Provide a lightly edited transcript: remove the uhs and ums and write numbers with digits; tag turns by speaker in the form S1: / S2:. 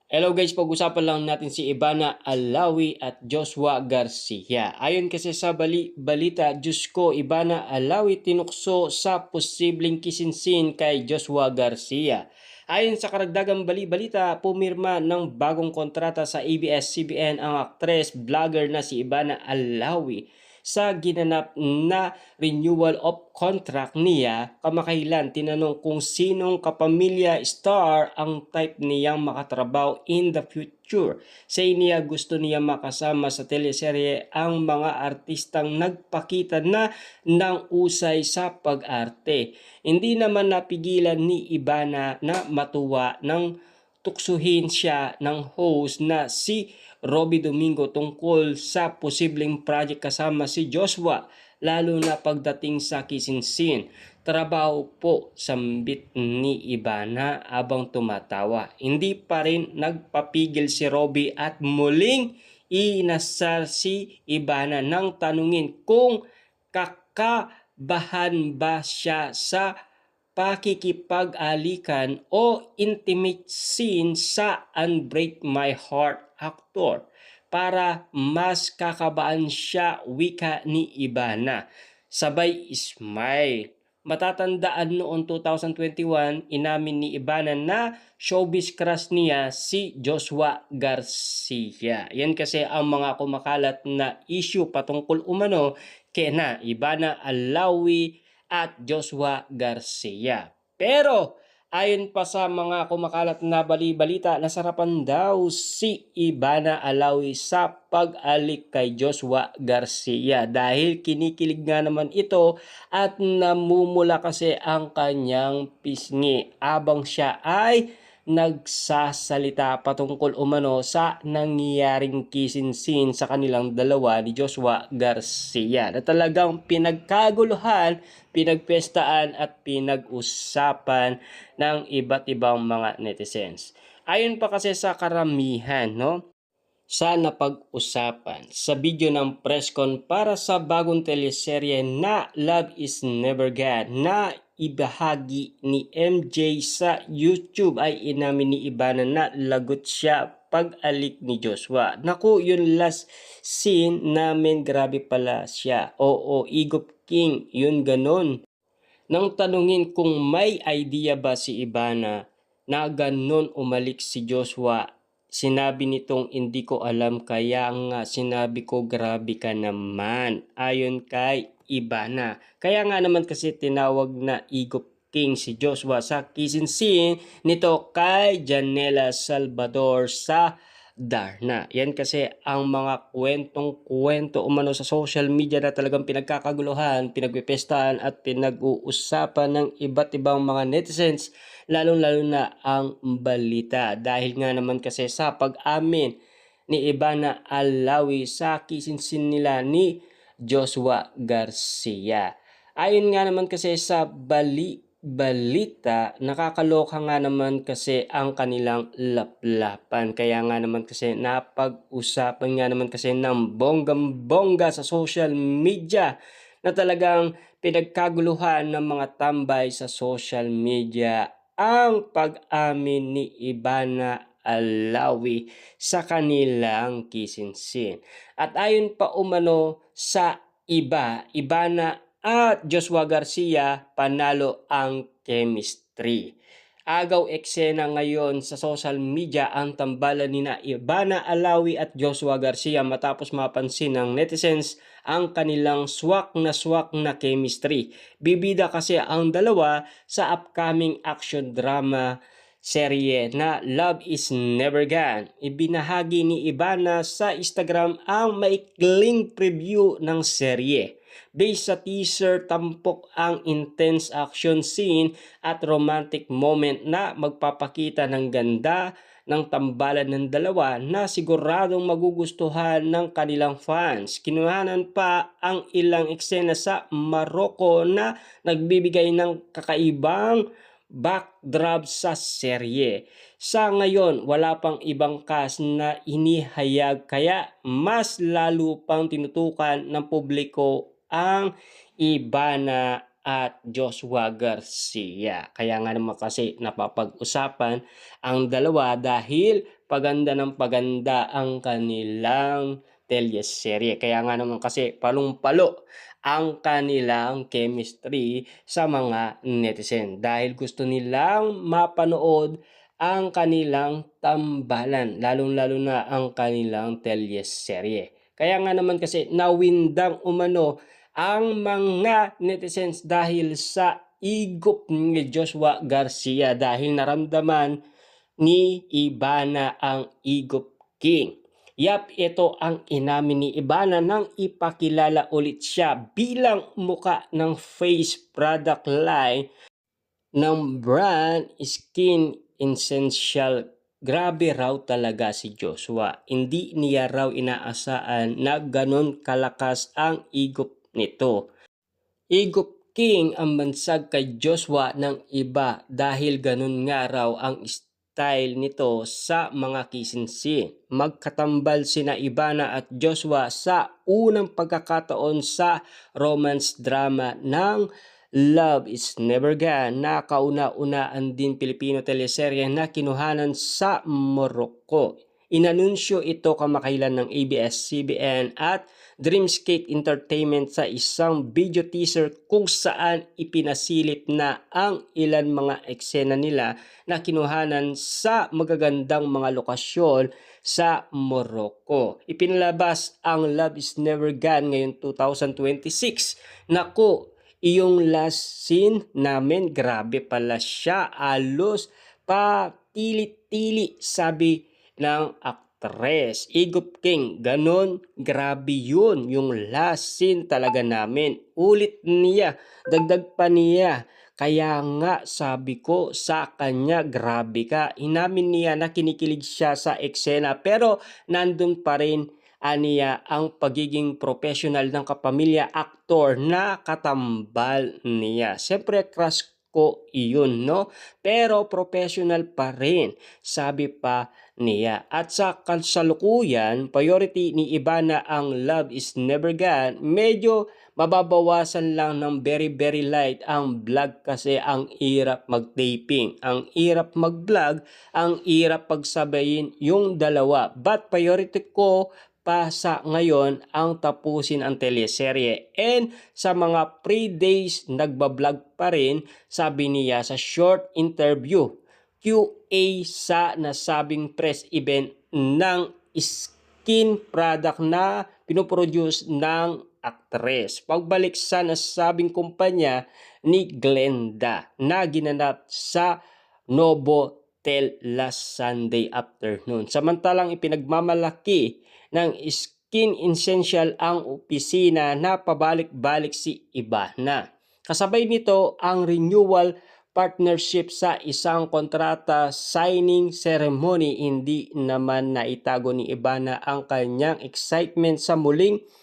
S1: Hello guys, pag-usapan lang natin si Ivana Alawi at Joshua Garcia. Ayon kasi sa balita, Diyos ko, Ivana Alawi tinukso sa posibleng kisinsin kay Joshua Garcia. Ayon sa karagdagang balita, pumirma ng bagong kontrata sa ABS-CBN ang aktres vlogger na si Ivana Alawi sa ginanap na renewal of contract niya. Kamakailan tinanong kung sinong kapamilya star ang type niyang makatrabaho in the future. Say niya gusto niya makasama sa teleserye ang mga artistang nagpakita na ng usay sa pag-arte. Hindi naman napigilan ni Ivana na matuwa ng tuksuhin siya ng host na si Robby Domingo tungkol sa posibleng project kasama si Joshua, lalo na pagdating sa kissing scene. Trabaho po, sambit ni Ivana habang tumatawa. Hindi pa rin nagpapigil si Robby at muling inasar si Ivana nang tanungin kung kakabahan ba siya sa pakikipag-alikan o intimate scene sa Unbreak My Heart actor. Para mas kakabaan siya, wika ni Ivana. Sabay smile. Matatandaan noong 2021, inamin ni Ivana na showbiz crush niya si Joshua Garcia. Yan kasi ang mga kumakalat na issue patungkol umano kina Ivana Alawi at Joshua Garcia. Pero ayon pa sa mga kumakalat na balita, nasarapan daw si Ivana Alawi sa pag-alik kay Joshua Garcia dahil kinikilig nga naman ito at namumula kasi ang kanyang pisngi abang siya ay nagsasalita patungkol umano sa nangyayaring kissing scene sa kanilang dalawa ni Joshua Garcia na talagang pinagkaguluhan, pinagpestaan at pinag-usapan ng iba't ibang mga netizens. Ayon pa kasi sa karamihan, sa napag-usapan sa video ng presscon para sa bagong teleserye na Love is Never Gone na ibahagi ni MJ sa YouTube, ay inamin ni Ivana na lagot siya pag-alik ni Joshua. Naku, yun last scene namin, grabe pala siya. Oo, Igop King, yun ganon. Nang tanungin kung may idea ba si Ivana na ganon umalik si Joshua, sinabi nitong hindi ko alam, kaya nga sinabi ko grabe ka naman. Ayon kay Ivana. Kaya nga naman kasi tinawag na Igop King si Joshua sa kissing scene nito kay Janela Salvador sa Darna. Yan kasi ang mga kwentong-kwento umano sa social media na talagang pinagkakaguluhan, pinagpipestahan at pinag-uusapan ng iba't ibang mga netizens, lalong-lalo na ang balita. Dahil nga naman kasi sa pag-amin ni Ivana Alawi sa kissing scene nila ni Joshua Garcia. Ayon nga naman kasi sa balita, nakakaloka nga naman kasi ang kanilang laplapan. Kaya nga naman kasi napag-usapan nga naman kasi ng bonggang-bongga sa social media na talagang pinagkaguluhan ng mga tambay sa social media ang pag-amin ni Ivana Alawi sa kanilang kissing scene. At ayon pa umano sa Ivana at Joshua Garcia, panalo ang chemistry. Agaw eksena ngayon sa social media ang tambalan ni Ivana Alawi at Joshua Garcia matapos mapansin ng netizens ang kanilang swak na chemistry. Bibida kasi ang dalawa sa upcoming action drama serye na Love is Never Gone. Ibinahagi ni Ivana sa Instagram ang maikling preview ng serye. Based sa teaser, tampok ang intense action scene at romantic moment na magpapakita ng ganda ng tambalan ng dalawa na siguradong magugustuhan ng kanilang fans. Kinuhanan pa ang ilang eksena sa Morocco na nagbibigay ng kakaibang backdrop sa serye. Sa ngayon, wala pang ibang cast na inihayag kaya mas lalo pang tinutukan ng publiko ang Ivana at Joshua Garcia. Kaya nga naman kasi napapag-usapan ang dalawa dahil paganda ng paganda ang kanilang teleserye. Kaya nga naman kasi palong-palo ang kanilang chemistry sa mga netizen dahil gusto nilang mapanood ang kanilang tambalan, lalong-lalo na ang kanilang teleserye. Kaya nga naman kasi nawindang umano ang mga netizens dahil sa igop ni Joshua Garcia dahil naramdaman ni Ivana ang igop king. Yap, ito ang inamin ni Ivana nang ipakilala ulit siya bilang muka ng face product line ng brand Skin Essential. Grabe raw talaga si Joshua. Hindi niya raw inaasahan na ganon kalakas ang igop nito. Igop King ang bansag kay Joshua ng iba dahil ganun nga raw ang style nito sa mga kissing scene. Magkatambal sina Ivana at Joshua sa unang pagkakataon sa romance drama ng Love is Never Gone na kauna-unaan din Pilipino teleserye na kinuhanan sa Morocco. Inanunsyo ito kamakailan ng ABS-CBN at Dreamscape Entertainment sa isang video teaser kung saan ipinasilip na ang ilan mga eksena nila na kinuhanan sa magagandang mga lokasyon sa Morocco. Ipinalabas ang Love is Never Gone ngayong 2026. Naku, iyong last scene namin, grabe pala siya. Alos pa tili-tili, sabi ng actress. Igop King, ganon, grabe yun. Yung last scene talaga namin. Ulit niya, dagdag pa niya. Kaya nga sabi ko sa kanya, grabe ka. Inamin niya na kinikilig siya sa eksena pero nandun pa rin aniya ang pagiging professional ng kapamilya aktor na katambal niya. Siyempre crush ko iyon, no? Pero professional pa rin, sabi pa niya. At sa kasalukuyan, priority ni Ivana ang Love is Never Gone. Medyo mababawasan lang ng very light ang vlog kasi ang hirap mag-taping, ang hirap mag-vlog, ang hirap pagsabayin yung dalawa. But priority ko pa sa ngayon ang tapusin ang teleserye. And sa mga pre-days nagbablog pa rin, sabi niya sa short interview QA sa nasabing press event ng skin product na pinoproduce ng actress. Pagbalik sa nasabing kumpanya ni Glenda na ginanap sa Novotel last Sunday afternoon. Samantalang ipinagmamalaki ng Skin Essential ang opisina na pabalik-balik si Ivana. Kasabay nito ang renewal partnership sa isang kontrata signing ceremony. Hindi naman naitago ni Ivana ang kanyang excitement sa muling